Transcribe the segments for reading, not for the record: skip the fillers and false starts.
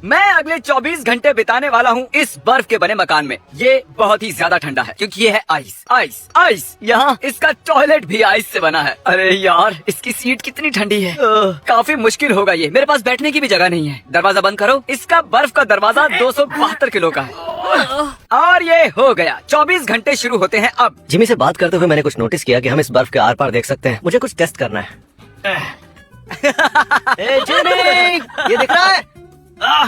मैं अगले 24 घंटे बिताने वाला हूँ इस बर्फ के बने मकान में। ये बहुत ही ज्यादा ठंडा है क्योंकि ये है आइस आइस आइस। यहाँ इसका टॉयलेट भी आइस से बना है। अरे यार, इसकी सीट कितनी ठंडी है। काफी मुश्किल होगा ये। मेरे पास बैठने की भी जगह नहीं है। दरवाजा बंद करो। इसका बर्फ का दरवाजा 272 किलो का है। और ये हो गया। 24 घंटे शुरू होते हैं अब। जिमी से बात करते हुए मैंने कुछ नोटिस किया कि हम इस बर्फ के आर पार देख सकते हैं। मुझे कुछ टेस्ट करना है। ए, जिमी, ये दिख रहा है?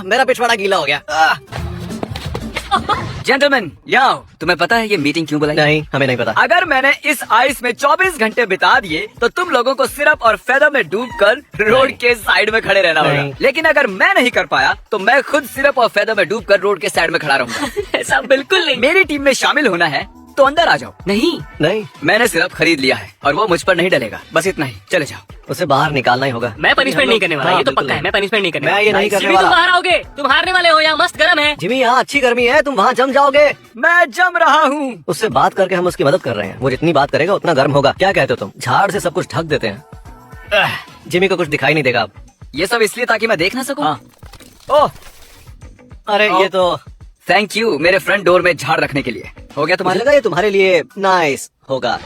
मेरा पिछवाड़ा गीला हो गया। जेंटलमैन, यहाँ तुम्हें पता है ये मीटिंग क्यों बुलाई? नहीं, हमें नहीं पता। अगर मैंने इस आइस में 24 घंटे बिता दिए तो तुम लोगों को सिरप और फेदर में डूबकर रोड के साइड में खड़े रहना होगा। लेकिन अगर मैं नहीं कर पाया तो मैं खुद सिरप और फेदर में डूबकर रोड के साइड में खड़ा रहूंगा। ऐसा बिल्कुल नहीं। मेरी टीम में शामिल होना है तो अंदर आ जाओ। नहीं, मैंने सिरप खरीद लिया है और वो मुझ पर नहीं डलेगा। बस इतना ही, चले जाओ। उसे बाहर निकालना ही होगा। मैं पनिशमेंट नहीं करने वाला। हाँ, ये तो बिल्कुल पक्का है। नहीं। मैं पनिशमेंट नहीं करने मैं वाला। ये नहीं करने जिमी, वाला। तुम बाहर आओगे। तुम हारने वाले हो। यहाँ मस्त गर्म है। जिमी, यहाँ अच्छी गर्मी है, तुम वहाँ जम जाओगे। मैं जम रहा हूँ। उससे बात करके हम उसकी मदद कर रहे हैं। वो जितनी बात करेगा उतना गर्म होगा। क्या कहते हो तुम? झाड़ से सब कुछ ढक देते हैं। जिमी को कुछ दिखाई नहीं देगा अब। ये सब इसलिए ताकि मैं देख ना सकूं। हाँ। ओह, अरे ये तो थैंक यू मेरे फ्रंट डोर में झाड़ रखने के लिए। हो गया मुझे तुम्हारे? लगा ये तुम्हारे लिए नाइस होगा।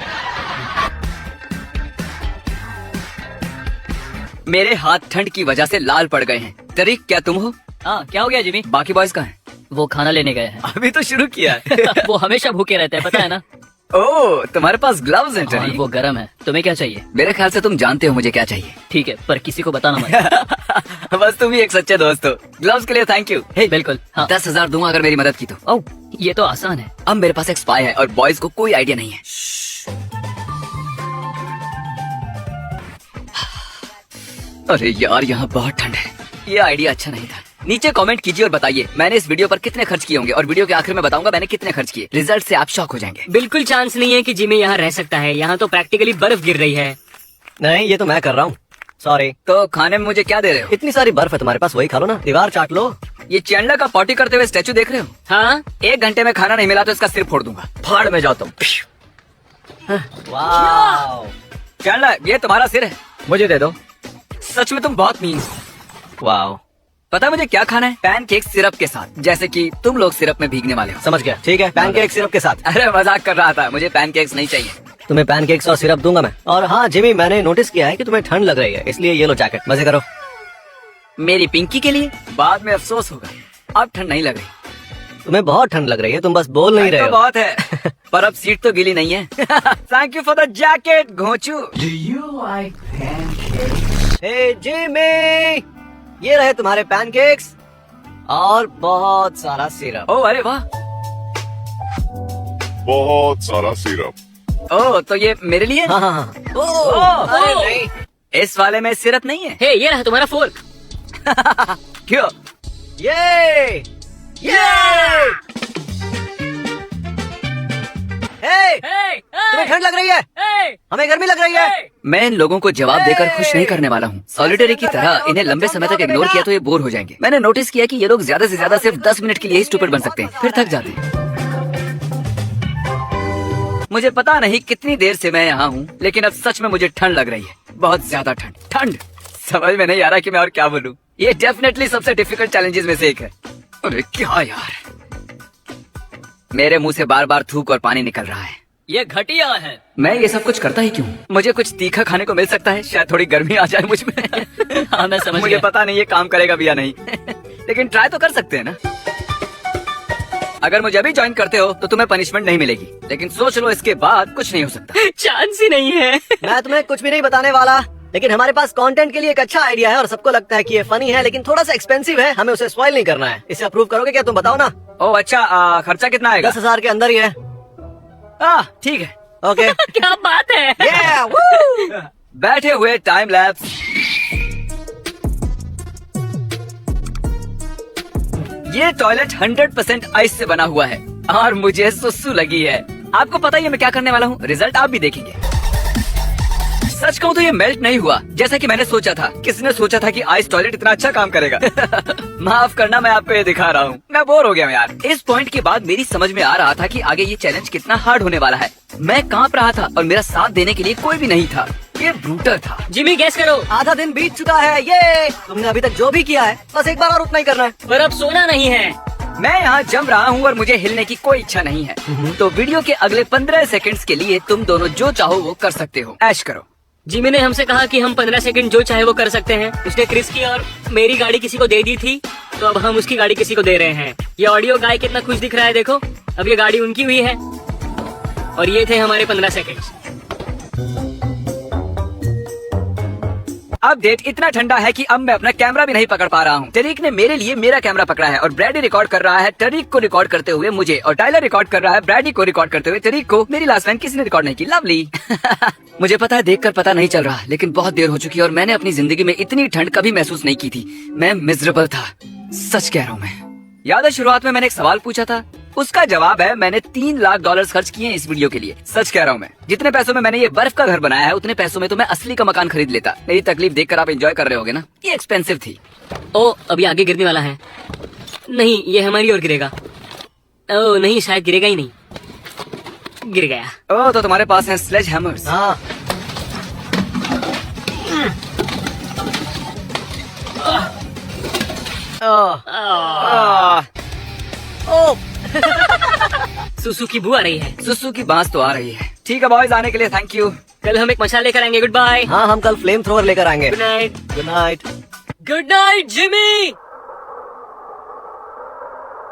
मेरे हाथ ठंड की वजह से लाल पड़ गए हैं। तरीक, क्या तुम हो? हाँ, क्या हो गया जिमी? बाकी बॉयज कहाँ हैं? वो खाना लेने गए हैं। अभी तो शुरू किया है। वो हमेशा भूखे रहते हैं, पता है ना? ओह, तुम्हारे पास ग्लव्स हैं और टरीक। वो गर्म है। तुम्हें क्या चाहिए? मेरे ख्याल से तुम जानते हो मुझे क्या चाहिए। ठीक है, पर किसी को बताना मत। बस तुम ही एक सच्चे दोस्त हो। ग्लव्स के लिए थैंक यू। बिल्कुल। हाँ। 10,000 दूंगा अगर मेरी मदद की तो। ओह, ये तो आसान है। अब मेरे पास एक स्पाई है और बॉयज को कोई आइडिया नहीं है। अरे यार, यहाँ बहुत ठंड है। ये आइडिया अच्छा नहीं था। नीचे कमेंट कीजिए और बताइए मैंने इस वीडियो पर कितने खर्च किए होंगे और वीडियो के आखिर में बताऊंगा मैंने कितने खर्च किए। रिजल्ट से आप शॉक हो जाएंगे। बिल्कुल चांस नहीं है कि जिमी यहाँ रह सकता है। यहाँ तो प्रैक्टिकली बर्फ गिर रही है। नहीं, ये तो मैं कर रहा हूँ। सॉरी। तो खाने में मुझे क्या दे रहे हो? इतनी सारी बर्फ है तुम्हारे पास, वही खा लो ना। दीवार चाट लो। ये चैंडलर का पॉटी करते हुए स्टैचू देख रहे हो? हाँ, 1 घंटे में खाना नहीं मिला तो इसका सिर फोड़ दूंगा। फाड़ में जाओ तुम। वाव, चैंडलर, ये तुम्हारा सिर है, मुझे दे दो। सच में तुम बहुत मीन हो। वाव। पता है मुझे क्या खाना है? पैनकेक सिरप के साथ, जैसे कि तुम लोग सिरप में भीगने वाले हो। समझ गया। ठीक है, पैनकेक सिरप के साथ। अरे मजाक कर रहा था, मुझे पैनकेक्स नहीं चाहिए। तुम्हें पैनकेक्स और सिरप दूंगा मैं। और हाँ जिमी, मैंने नोटिस किया है कि तुम्हें ठंड लग रही है, इसलिए ये लो जैकेट। मजे करो। मेरी पिंकी के लिए बाद में अफसोस होगा। अब ठंड नहीं लग रही। तुम्हें बहुत ठंड लग रही है, तुम बस बोल नहीं रहे तो हो। बहुत है पर अब सीट तो गीली नहीं है। Thank you for the jacket घोंचू। हे जिमी, ये रहे तुम्हारे पैनकेक्स और बहुत सारा सिरप। ओ अरे वाह। बहुत सारा सिरप। ओ, तो ये मेरे लिए? हाँ हाँ हाँ। अरे ओ। नहीं, इस वाले में सिरप नहीं है। हे, ये रहा तुम्हारा फोर्क। क्यों? ये हे, तुम्हें ठंड लग रही है, हमें गर्मी लग रही है। मैं इन लोगों को जवाब देकर खुश नहीं करने वाला हूँ। सॉलिटरी की तरह इन्हें लंबे समय तक इग्नोर किया तो ये बोर हो जाएंगे। मैंने नोटिस किया कि ये लोग ज्यादा से ज्यादा सिर्फ 10 मिनट के लिए ही स्टूपिड बन सकते हैं, फिर थक जाते हैं। मुझे पता नहीं कितनी देर से मैं यहाँ हूँ, लेकिन अब सच में मुझे ठंड लग रही है, बहुत ज्यादा ठंड। ठंड समझ में नहीं आ रहा कि मैं और क्या बोलूँ। ये डेफिनेटली सबसे डिफिकल्ट चैलेंजेस में से एक है। अरे क्या यार, मेरे मुंह से बार बार थूक और पानी निकल रहा है। ये घटिया है। मैं ये सब कुछ करता ही क्यों? मुझे कुछ तीखा खाने को मिल सकता है, शायद थोड़ी गर्मी आ जाए मुझ में। हाँ, मैं समझ मुझे गया। पता नहीं ये काम करेगा भी या नहीं। लेकिन ट्राई तो कर सकते हैं ना। अगर मुझे अभी ज्वाइन करते हो तो तुम्हें पनिशमेंट नहीं मिलेगी, लेकिन सोच लो इसके बाद कुछ नहीं हो सकता। चांस ही नहीं है। मैं तुम्हें कुछ भी नहीं बताने वाला, लेकिन हमारे पास कंटेंट के लिए एक अच्छा आइडिया है और सबको लगता है कि ये फनी है, लेकिन थोड़ा सा एक्सपेंसिव है। हमें उसे स्पॉइल नहीं करना है। इसे अप्रूव करोगे क्या? तुम बताओ ना। ओह अच्छा, खर्चा कितना आएगा? 10,000 के अंदर ही है। ठीक है। ओके। क्या बात है। Yeah, woo! बैठे हुए टाइम लैप्स। ये टॉयलेट 100% आइस से बना हुआ है और मुझे सुसु लगी है। आपको पता है मैं क्या करने वाला हूँ? रिजल्ट आप भी देखेंगे। सच कहूँ तो ये मेल्ट नहीं हुआ जैसा कि मैंने सोचा था। किसने सोचा था कि आइस टॉयलेट इतना अच्छा काम करेगा? माफ करना, मैं आपको ये दिखा रहा हूँ। मैं बोर हो गया यार। इस पॉइंट के बाद मेरी समझ में आ रहा था कि आगे ये चैलेंज कितना हार्ड होने वाला है। मैं कांप रहा था और मेरा साथ देने के लिए कोई भी नहीं था। ये ब्रूटर था। जिमी गैस करो। आधा दिन बीत चुका है। ये तुमने अभी तक जो भी किया है बस एक बार और उतना ही करना है। पर अब सोना नहीं है। मैं यहाँ जम रहा हूँ और मुझे हिलने की कोई इच्छा नहीं है। तो वीडियो के अगले 15 सेकंड्स के लिए तुम दोनों जो चाहो वो कर सकते हो। ऐश करो। जिमी ने हमसे कहा कि हम 15 सेकंड जो चाहे वो कर सकते हैं। उसने क्रिस की और मेरी गाड़ी किसी को दे दी थी, तो अब हम उसकी गाड़ी किसी को दे रहे हैं। ये ऑडियो गाय कितना खुश दिख रहा है, देखो। अब ये गाड़ी उनकी हुई है और ये थे हमारे 15 सेकंड। अब डेट इतना ठंडा है कि अब मैं अपना कैमरा भी नहीं पकड़ पा रहा हूँ। टरीक ने मेरे लिए मेरा कैमरा पकड़ा है और ब्रैडी रिकॉर्ड कर रहा है टरीक को रिकॉर्ड करते हुए मुझे, और टाइलर रिकॉर्ड कर रहा है ब्रैडी को रिकॉर्ड करते हुए टरीक को। मेरी लास्ट लाइन किसी ने रिकॉर्ड नहीं की। लवली। मुझे पता है देखकर पता नहीं चल रहा, लेकिन बहुत देर हो चुकी है और मैंने अपनी जिंदगी में इतनी ठंड कभी महसूस नहीं की थी। मैं मिजरेबल था, सच कह रहा हूँ मैं। याद है शुरुआत में मैंने एक सवाल पूछा था, उसका जवाब है मैंने $3 लाख खर्च किए इस वीडियो के लिए। सच कह रहा हूँ मैं। जितने पैसों में मैंने ये बर्फ का घर बनाया है उतने पैसों में तो मैं असली का मकान खरीद लेता। मेरी तकलीफ देखकर आप एंजॉय कर रहे होगे ना। ये एक्सपेंसिव थी। ओ, अभी आगे गिरने वाला है। नहीं, ये हमारी ओर गिरेगा। ओ नहीं, शायद गिरेगा ही नहीं। गिर गया। ओह, तो तुम्हारे पास है स्लेज हैमर्स। हाँ, सुसु की बू आ रही है। सुसु की बांस तो आ रही है। ठीक है बॉयज, आने के लिए थैंक यू। कल हम एक मशाल लेकर आएंगे। Good bye. हाँ, हम कल फ्लेम थ्रोवर लेकर आएंगे। Good night. Good night. Good night Jimmy.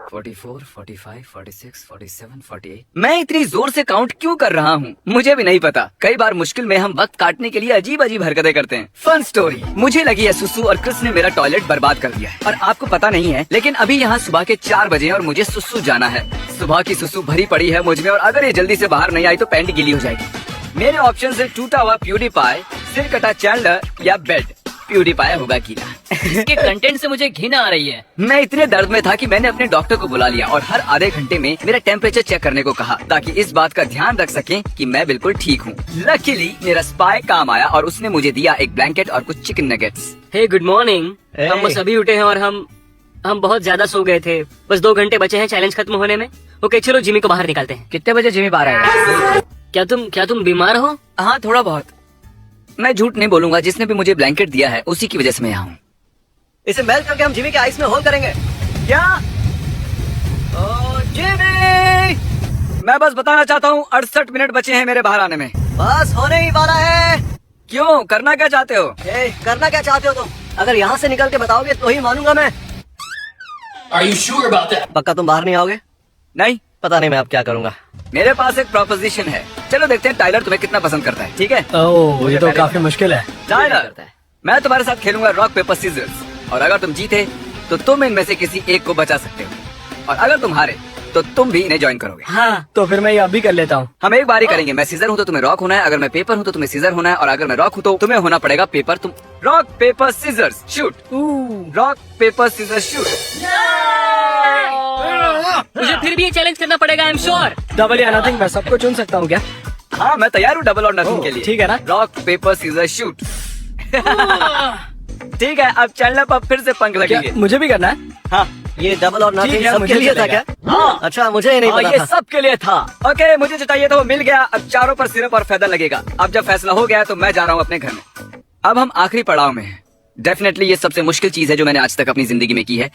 44, 45, 46, 47, 48। मैं इतनी जोर से काउंट क्यों कर रहा हूँ मुझे भी नहीं पता। कई बार मुश्किल में हम वक्त काटने के लिए अजीब अजीब हरकतें करते हैं। फन स्टोरी, मुझे लगी है सुसु और क्रिस ने मेरा टॉयलेट बर्बाद कर दिया है। और आपको पता नहीं है, लेकिन अभी यहाँ सुबह के 4 बजे और मुझे सुसु जाना है। सुबह की सुसु भरी पड़ी है मुझ में, और अगर ये जल्दी से बाहर नहीं आई तो पैंट गीली हो जाएगी। मेरे ऑप्शन है टूटा हुआ प्यूडीपाई, सिर कटा चैंडलर या बेड। प्यूडीपाई होगा गीला। इसके कंटेंट से मुझे घिन आ रही है। मैं इतने दर्द में था कि मैंने अपने डॉक्टर को बुला लिया और हर आधे घंटे में मेरा टेम्परेचर चेक करने को कहा, ताकि इस बात का ध्यान रख सकें कि मैं बिल्कुल ठीक हूँ। लकीली मेरा स्पाई काम आया और उसने मुझे दिया एक ब्लैंकेट और कुछ चिकन नगेट्स। हे गुड मॉर्निंग। Hey. हम बस अभी उठे हैं और हम बहुत ज्यादा सो गए थे। बस 2 घंटे बचे हैं चैलेंज खत्म होने में। ओके, चलो जिमी को बाहर निकालते हैं। कितने बजे जिमी बाहर आएगा? क्या तुम बीमार हो? हाँ, थोड़ा बहुत। मैं झूठ नहीं बोलूंगा, जिसने भी मुझे ब्लैंकेट दिया है उसी की वजह से मैं यहाँ हूँ। इसे मेल्ट करके हम जिमी के आइस में होल करेंगे। क्या? ओ जिमी, मैं बस बताना चाहता हूँ 68 मिनट बचे हैं मेरे बाहर आने में। बस होने ही वाला है। क्यों, करना क्या चाहते हो? करना क्या चाहते हो तुम? अगर यहाँ से निकल के बताओगे तो ही मानूंगा मैं। Are you sure about that? पक्का तुम बाहर नहीं आओगे? नहीं, पता नहीं मैं अब क्या करूँगा। मेरे पास एक प्रोपोजिशन है। चलो देखते हैं टाइलर तुम्हें कितना पसंद करता है। ठीक है? ओह, ये तो काफी मुश्किल है। टाइलर, मैं तुम्हारे साथ खेलूंगा रॉक पेपर सीजर्स, और अगर तुम जीते तो तुम इनमें से किसी एक को बचा सकते हो, और अगर तुम हारे तो तुम भी इन्हें ज्वाइन करोगे। हाँ, तो फिर मैं ये अभी कर लेता हूँ। हम एक बारी करेंगे। मैं सीजर हूँ तो तुम्हें रॉक होना है, अगर मैं पेपर हूँ तो तुम्हें सीजर होना है, और अगर मैं रॉक हूँ तो तुम्हें होना पड़ेगा पेपर। तुम rock paper scissors shoot. Rock paper scissors shoot. मुझे फिर भी ये चैलेंज करना पड़ेगा। I am sure. डबल या नथिंग, मैं सबको चुन सकता हूँ क्या? हाँ, मैं तैयार हूँ डबल और नथिंग ओह, के लिए। ठीक है ना? Rock paper scissor shoot. ठीक है, अब चैनल पर फिर से पंख क्या लगेंगे। मुझे भी करना है? हाँ ये डबल और ठीक नथिंग है, सबके मुझे लिए था चलेगा। क्या? हाँ। अच्छा, मुझे ही नहीं हाँ, पता ये था। सबके लिए था। ओके, मुझे जो चाहिए था वो मिल गया। अब चारों पर सिरप और फेदर लगेगा। अब जब फैसला हो गया तो मैं जा रहा हूँ अपने घर में। अब हम आखिरी पड़ाव में हैं। डेफिनेटली ये सबसे मुश्किल चीज है जो मैंने आज तक अपनी जिंदगी में की है।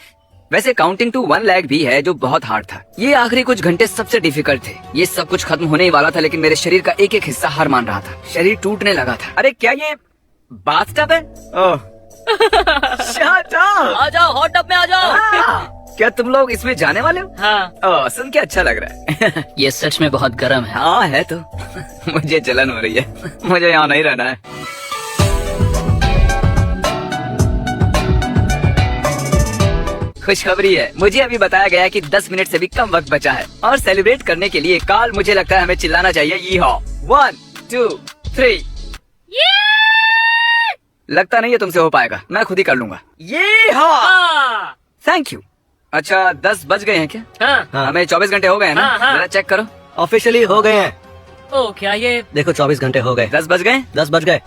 वैसे काउंटिंग टू 1 लाख भी है जो बहुत हार्ड था। ये आखिरी कुछ घंटे सबसे डिफिकल्ट थे। ये सब कुछ खत्म होने ही वाला था, लेकिन मेरे शरीर का एक एक हिस्सा हार मान रहा था। शरीर टूटने लगा था। अरे क्या ये बाथटब है? ओह, शट अप। आ जाओ, हॉट टब में आ जाओ। क्या तुम लोग इसमें जाने वाले हो? हाँ, ओह, सुन के अच्छा लग रहा है। ये सच में बहुत गर्म है। हाँ है तो। मुझे जलन हो रही है। मुझे यहाँ नहीं रहना है। खुशखबरी है, मुझे अभी बताया गया है कि 10 मिनट से भी कम वक्त बचा है, और सेलिब्रेट करने के लिए काल मुझे लगता है हमें चिल्लाना चाहिए यीहां। 1 2 3। लगता नहीं है तुमसे हो पाएगा, मैं खुद ही कर लूंगा। यीहां। Thank you. अच्छा 10 बज गए हैं क्या? हाँ। हमें 24 घंटे हो गए हैं ना? हाँ, हाँ। जरा चेक करो। ऑफिशियली हो गए हैं। ओ, क्या ये? देखो 24 घंटे हो गए। 10 बज गए। 10 बज गए।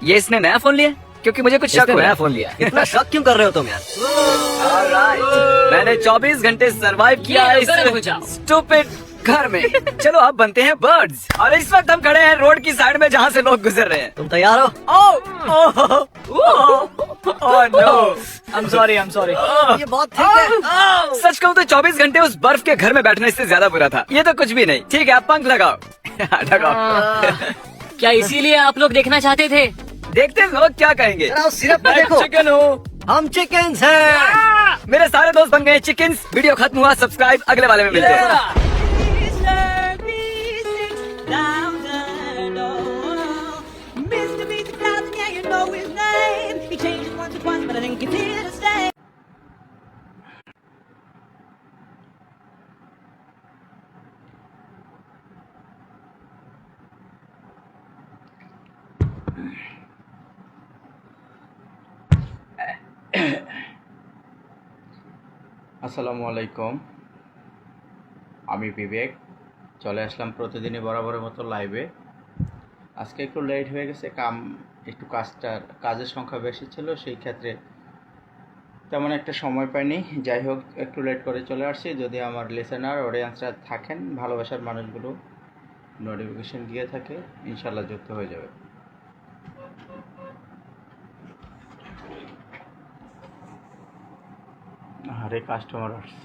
ये इसने नया फोन लिया? क्योंकि मुझे कुछ शक इसने हो रहा नया है। फोन लिया। इतना शक क्यों कर रहे हो तुम यार? Alright. मैंने 24 घंटे सरवाइव किया ये इस गर्म हो जाओ। स्टूपिड घर में। चलो अब बनते हैं बर्ड्स। और इस वक्त हम खड़े हैं रोड की साइड में जहाँ से लोग गुजर रहे हैं। तुम तैयार हो? Oh no, I'm sorry. ये बहुत ठीक है। सच कहूँ तो 24 घंटे उस बर्फ के घर में बैठना इससे ज्यादा बुरा था। ये तो कुछ भी नहीं। ठीक है, आप पंख लगाओ। लगाओ। क्या इसीलिए आप लोग देखना चाहते थे? देखते हैं लोग क्या कहेंगे। जरा उस सिरप को देखो। चिकन हो। हम चिकन्स हैं। मेरे सारे दोस्त बन गए चिकन्स। वीडियो खत्म हुआ, सब्सक्राइब अगले वाले में मिलते हैं। Mr. Beast, yeah, you know his name. He changes once or twice, but I think he's here to stay. আসসালামু আলাইকুম, আমি বিবেক চলে আসলাম প্রতিদিনই বরাবরের মতো লাইভে। আজকে একটু লেট হয়ে গেছে, একটু কাজের সংখ্যা বেশি ছিল, সেই ক্ষেত্রে তেমন একটা সময় পাইনি। যাই হোক, একটু লেট করে চলে আসছি। যদি আমার লিসেনার অডিয়েন্সরা থাকেন, ভালোবাসার মানুষগুলো নোটিফিকেশন দিয়ে থাকে, ইনশাল্লাহ যুক্ত হয়ে যাবে। আরে কাস্টমার আসছে।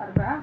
4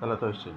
23.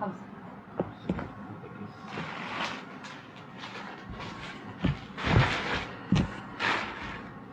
5.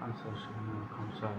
25 5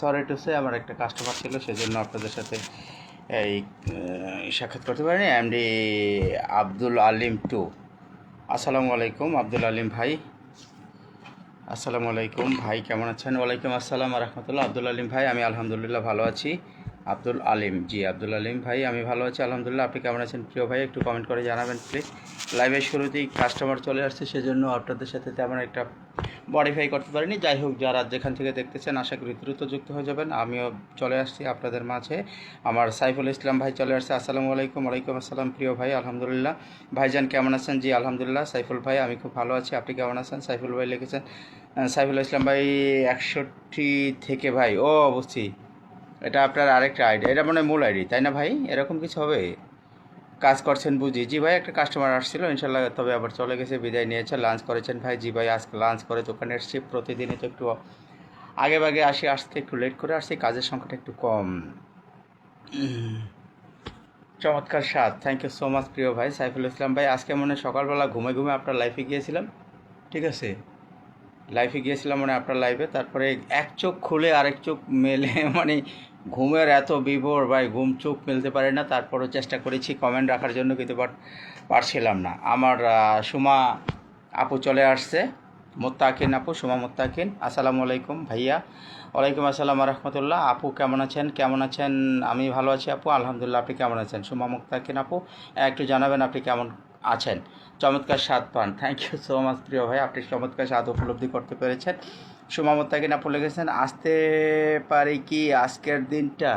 সরি টু সে আমার একটা কাস্টমার ছিল, সেজন্য আপনাদের সাথে এই সাক্ষাৎ করতে পারিনি। এমডি আব্দুল আলিম 2। আসসালামু আলাইকুম আব্দুল আলিম ভাই। আসসালামু আলাইকুম ভাই, কেমন আছেন? ওয়ালাইকুম আসসালাম রহমতুল্লাহ। আব্দুল আলিম ভাই, আমি আলহামদুলিল্লাহ ভালো আছি। আব্দুল আলিম, জি আব্দুল আলিম ভাই, আমি ভালো আছি আলহামদুলিল্লাহ। আপনি কেমন আছেন প্রিয় ভাই? একটু কমেন্ট করে জানাবেন প্লিজ। লাইভের শুরুতেই কাস্টমার চলে আসছে, সেজন্য আপনাদের সাথে তেমন একটা মডিফাই করতে পারিনি। যাই হোক, যারা যেখান থেকে দেখতেছেন আশা করি দ্রুত যুক্ত হয়ে যাবেন। আমিও চলে আসছি আপনাদের মাঝে। আমার সাইফুল ইসলাম ভাই চলে আসছে। আসসালামু আলাইকুম। ওয়ালাইকুম আসসালাম প্রিয় ভাই, আলহামদুলিল্লাহ। ভাইজান কেমন আছেন? জি আলহামদুলিল্লাহ। সাইফুল ভাই, আমি খুব ভালো আছি, আপনি কেমন আছেন? সাইফুল ভাই লিখেছেন, সাইফুল ইসলাম ভাই 61 থেকে ভাই। ও বুঝছি, এটা আপনার আরেকটা আইডি, এটা মানে মূল আইডি তাই না ভাই? এরকম কিছু হবে, কাজ করছেন বুঝি। জি ভাই, একটা কাস্টমার আসছিল ইনশাল্লাহ, তবে আবার চলে গেছে, বিদায় নিয়েছে। লাঞ্চ করেছেন ভাই? জি ভাই, আজকে লাঞ্চ করে দোকানে এসেছি। প্রতিদিনই তো একটু আগে ভাগে আসি, আজকে একটু লেট করে আসছি, কাজের সংখ্যাটা একটু কম। চমৎকার স্বাদ, থ্যাংক ইউ সো মাচ প্রিয় ভাই সাইফুল ইসলাম ভাই। আজকে মনে সকালবেলা ঘুমে ঘুমে আপনার লাইফে গিয়েছিলাম, ঠিক আছে? লাইফে গিয়েছিলাম মানে আপনার লাইফে, তারপরে এক চোখ খুলে আরেক চোখ মেলে মানে ঘুমের এত বিভোর ভাই, ঘুম চোখ মেলতে পারে না। তারপরও চেষ্টা করেছি কমেন্ট রাখার জন্য, কিন্তু পারছিলাম না। আমার সুমা আপু চলে আসছে, মোত্তাকিন আপু, সুমা মোত্তাকিন। আসসালামু আলাইকুম ভাইয়া। ওয়ালাইকুম আসসালাম রহমতুল্লাহ। আপু কেমন আছেন? কেমন আছেন? আমি ভালো আছি আপু আলহামদুলিল্লাহ। আপনি কেমন আছেন? সুমা মোত্তাকিন আপু, একটু জানাবেন আপনি কেমন আছেন। চমৎকার স্বাদ পান, থ্যাংক ইউ সো মাচ প্রিয় ভাই, আপনি চমৎকার স্বাদ উপলব্ধি করতে পেরেছেন। সুমামত তাকিন আপু লিখেছেন আসতে পারি কি আজকের দিনটা?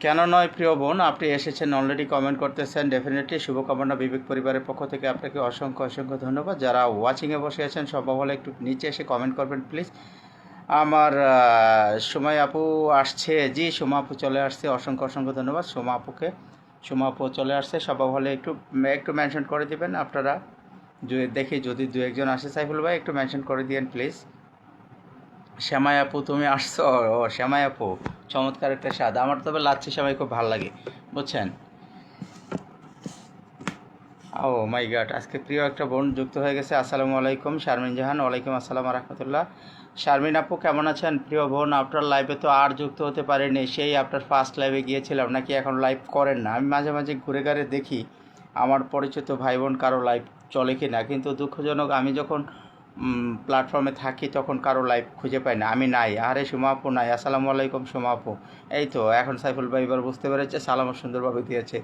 কেন নয় প্রিয় বোন, আপনি এসেছেন অলরেডি কমেন্ট করতেছেন, ডেফিনেটলি শুভকামনা বিবেক পরিবারের পক্ষ থেকে আপনাকে অসংখ্য অসংখ্য ধন্যবাদ। যারা ওয়াচিংয়ে বসে আছেন সবাই হলে একটু নিচে এসে কমেন্ট করবেন প্লিজ। আমার সময় আপু আসছে, জি সোমা আপু চলে আসছে, অসংখ্য অসংখ্য ধন্যবাদ সোমা আপুকে। সোমা আপু চলে আসছে, সবাই হলে একটু একটু মেনশন করে দিবেন আপনারা, দেখি যদি দু একজন আসে। সাইফুল ভাই একটু মেনশন করে দিয়েন প্লিজ। শ্যামাই আপু তুমি আসছো? ও শ্যামাই আপু, চমৎকার একটা স্বাদ। আমার তবে লাচ্ছি শ্যামাই খুব ভালো লাগে বুঝছেন। ও মাই গড, আজকে প্রিয় একটা বোন যুক্ত হয়ে গেছে। আসসালামু আলাইকুম শারমিন জাহান। ওয়ালাইকুম আসসালাম রহমতুল্লাহ। শারমিন আপু কেমন আছেন? প্রিয় বোন, আপনার লাইভে তো আর যুক্ত হতে পারিনি, সেই আপনার ফার্স্ট লাইভে গিয়েছিলাম, নাকি এখন লাইভ করেন না? আমি মাঝে মাঝে ঘুরে ঘুরে দেখি আমার পরিচিত ভাই বোন কারো লাইভ চলে কি না, কিন্তু দুঃখজনক আমি যখন প্ল্যাটফর্মে থাকি তখন কারো লাইভ খুঁজে পাই না। আমি নাই, আরে সুমা আপু নাই। আসসালামু আলাইকুম সুমা আপু। এই তো এখন সাইফুল ভাই এবার বুঝতে পেরেছে, সালাম সুন্দরভাবে দিয়েছে।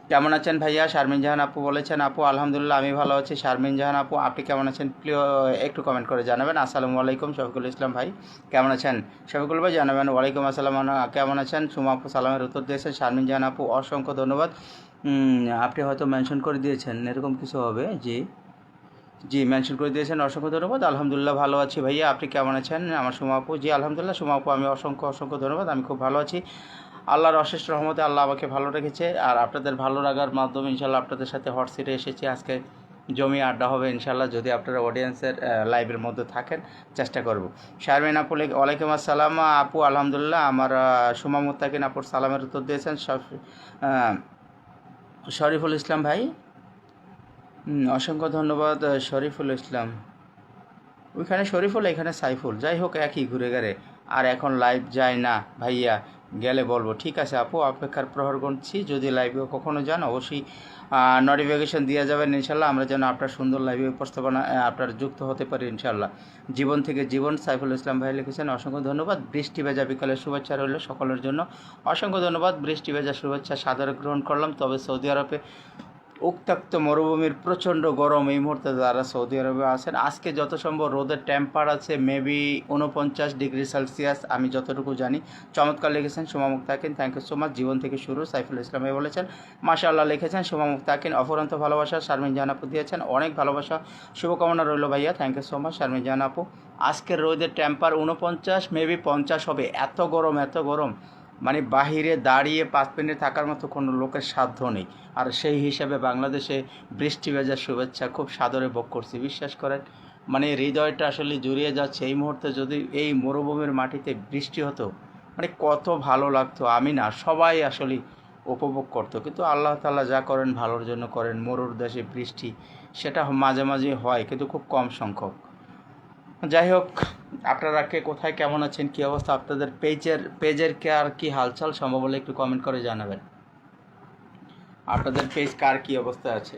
কেমন আছেন ভাইয়া? শারমিন জাহান আপু বলেছেন আপু আলহামদুলিল্লাহ আমি ভালো আছি। শারমিন জাহান আপু আপনি কেমন আছেন প্লিজ একটু কমেন্ট করে জানাবেন। আসসালামু আলাইকুম শফিকুল ইসলাম ভাই কেমন আছেন? শফিকুল ভাই জানাবেন। ওয়ালাইকুম আসসালাম কেমন আছেন? সুমা আপু সালামের উত্তর দিয়েছেন। শারমিন জাহান আপু অসংখ্য ধন্যবাদ। আপনি হয়তো মেনশন করে দিয়েছেন, এরকম কিছু হবে। জি জি মেনশন করে দিয়েছেন, অসংখ্য ধন্যবাদ। আলহামদুলিল্লাহ ভালো আছি ভাইয়া, আপনি কেমন আছেন? আমার সুমা আপু, জি আলহামদুলিল্লাহ সুমা আপু আমি অসংখ্য অসংখ্য ধন্যবাদ, আমি খুব ভালো আছি। আল্লাহর অশেষ রহমতে আল্লাহ আমাকে ভালো রেখেছে, আর আপনাদের ভালো লাগার মাধ্যমে ইনশাল্লাহ আপনাদের সাথে হট সিটে এসেছি। আজকে জমি আড্ডা হবে ইনশাল্লাহ, যদি আপনারা অডিয়েন্সের লাইভের মধ্যে থাকেন চেষ্টা করব। শারমিন আপু ওয়ালাইকুম আসসালাম আপু আলহামদুলিল্লাহ। আমার সুমা মুত্তাকিন আপুর সালামের উত্তর দিয়েছেন শরীফুল ইসলাম ভাই, অসংখ্য ধন্যবাদ শরীফুল ইসলাম। ওইখানে শরীফুল এখানে সাইফুল, যাই হোক একই ঘুরে গেলে। আর এখন লাইভ যায় না ভাইয়া, গেলে বলবো। ঠিক আছে আপু, অপেক্ষার প্রহর গুনছি, যদি লাইভে কখনো যান অবশ্যই নোটিফিকেশন দিয়ে যাবেন ইনশাল্লাহ, আমরা যেন আপনার সুন্দর লাইভে উপস্থাপনা আপনার যুক্ত হতে পারি ইনশাল্লাহ। জীবন থেকে জীবন সাইফুল ইসলাম ভাই লিখেছেন, অসংখ্য ধন্যবাদ। বৃষ্টি ভেজা বিকালের শুভেচ্ছা রইল সকলের জন্য, অসংখ্য ধন্যবাদ। বৃষ্টি ভেজা শুভেচ্ছা সাদরে গ্রহণ করলাম। তবে সৌদি আরবে উত্তপ্ত মরুভূমির প্রচণ্ড গরম এই মুহূর্তে যারা সৌদি আরবে আছেন, আজকে যত সম্ভব রোদের টেম্পার আছে মেবি 49 ডিগ্রি সেলসিয়াস, আমি যতটুকু জানি। চমৎকার লিখেছেন Soma Muktakin, thank you so much. জীবন থেকে শুরু সাইফুল ইসলামে বলেছেন, মাশাআল্লাহ লিখেছেন সোমা মুক্তাকিন, অফুরন্ত ভালোবাসা। শারমিন জাহান আপু দিয়েছেন, অনেক ভালোবাসা শুভকামনা রইল ভাইয়া, thank you so much Sharmin Jahan আপু। আজকের রোদের টেম্পার 49 মেবি 50 হবে, এত গরম এত গরম, মানে বাহিরে দাঁড়িয়ে 5 মিনিট থাকার মতো কোনো লোকের সাধ্য নেই। আর সেই হিসাবে বাংলাদেশে বৃষ্টি ভেজার শুভেচ্ছা খুব সাদরে ভোগ করছি, বিশ্বাস করেন। মানে হৃদয়টা আসলে জুড়িয়ে যাচ্ছে এই মুহূর্তে, যদি এই মরুভূমির মাটিতে বৃষ্টি হতো মানে কত ভালো লাগতো। আমি না, সবাই আসলে উপভোগ করতো, কিন্তু আল্লাহ তাআলা যা করেন ভালোর জন্য করেন। মরুর দেশে বৃষ্টি সেটা মাঝে মাঝে হয়, কিন্তু খুব কম সংখ্যক। যাই হোক, আপনারা কে কোথায় কেমন আছেন, কী অবস্থা আপনাদের পেজের কে আর কি হালচাল, সম্ভব হলে একটু কমেন্ট করে জানাবেন আপনাদের পেজ কার কী অবস্থা আছে।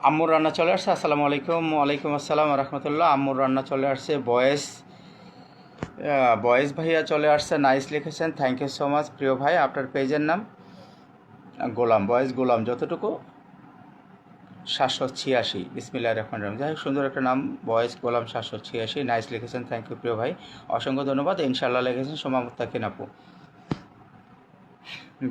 আম্মুর রান্না চলে আসছে। আসসালামু আলাইকুম। ওয়ালাইকুম আসসালাম রহমতুল্লাহ। আম্মুর রান্না চলে আসছে। বয়েস ভাইয়া চলে আসছে, নাইস লিখেছেন, থ্যাংক ইউ সো মাচ প্রিয় ভাই। আপনার পেজের নাম গোলাম, বয়েস গোলাম যতটুকু 786, বিসমিল্লাহির রহমানির রহিম। যাই হোক সুন্দর একটা নাম, বয়েস গোলাম 786, নাইস লিখেছেন, থ্যাংক ইউ প্রিয় ভাই, অসংখ্য ধন্যবাদ। ইনশাআল্লাহ লিখেছেন সোমা মুত্তাকিন আপু।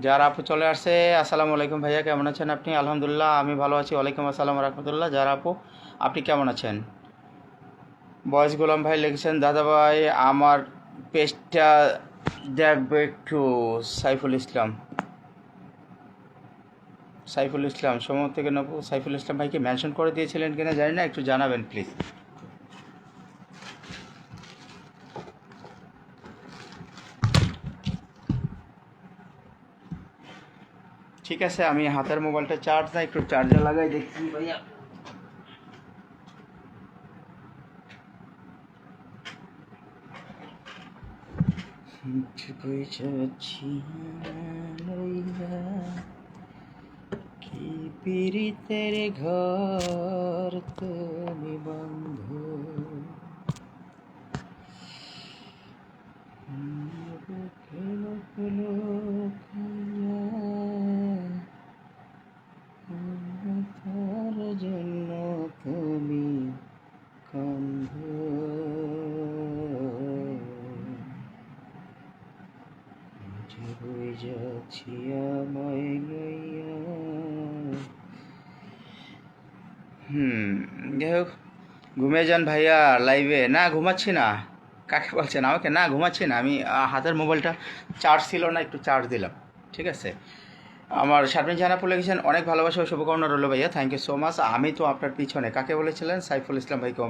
যারা আপু চলে আসছে, আসসালামু আলাইকুম ভাইয়া কেমন আছেন আপনি? আলহামদুলিল্লাহ আমি ভালো আছি। ওয়ালাইকুম আসসালাম রহমতুল্লাহ। যারা আপু আপনি কেমন আছেন? বয়েস গোলাম ভাই লিখেছেন, দাদা ভাই আমার পেজটা দেখবে একটু। সাইফুল ইসলাম সময় থেকে নেবো। সাইফুল ইসলাম ভাইকে মেনশন করে দিয়েছিলেন কিনা জানি না, একটু জানাবেন প্লিজ। ঠিক আছে, আমি হাতের মোবাইলটা চার্জ না, একটু চার্জার লাগাই দেখছি ভাইয়া। কি পীড়িতের ঘর তুমি বন্ধু, হলো কান্না, তার জন্য তুমি কাঁদো। যে বই যাচ্ছি আমায় গাইয়া। যাই হোক, ঘুমিয়ে যান ভাইয়া লাইভে। না ঘুমাচ্ছি না। কাকে বলছেন আমাকে? না ঘুমাচ্ছি না, আমি হাতের মোবাইলটা চার্জ ছিল না, একটু চার্জ দিলাম। ঠিক আছে, আমার শারমিন জাহানাপু লিখেছেন অনেক ভালোবাসা ও শুভকামনা রইল ভাইয়া, থ্যাংক ইউ সো মাচ। আমি তো আপনার পিছনে। কাকে বলেছিলেন? সাইফুল ইসলাম ভাইকে।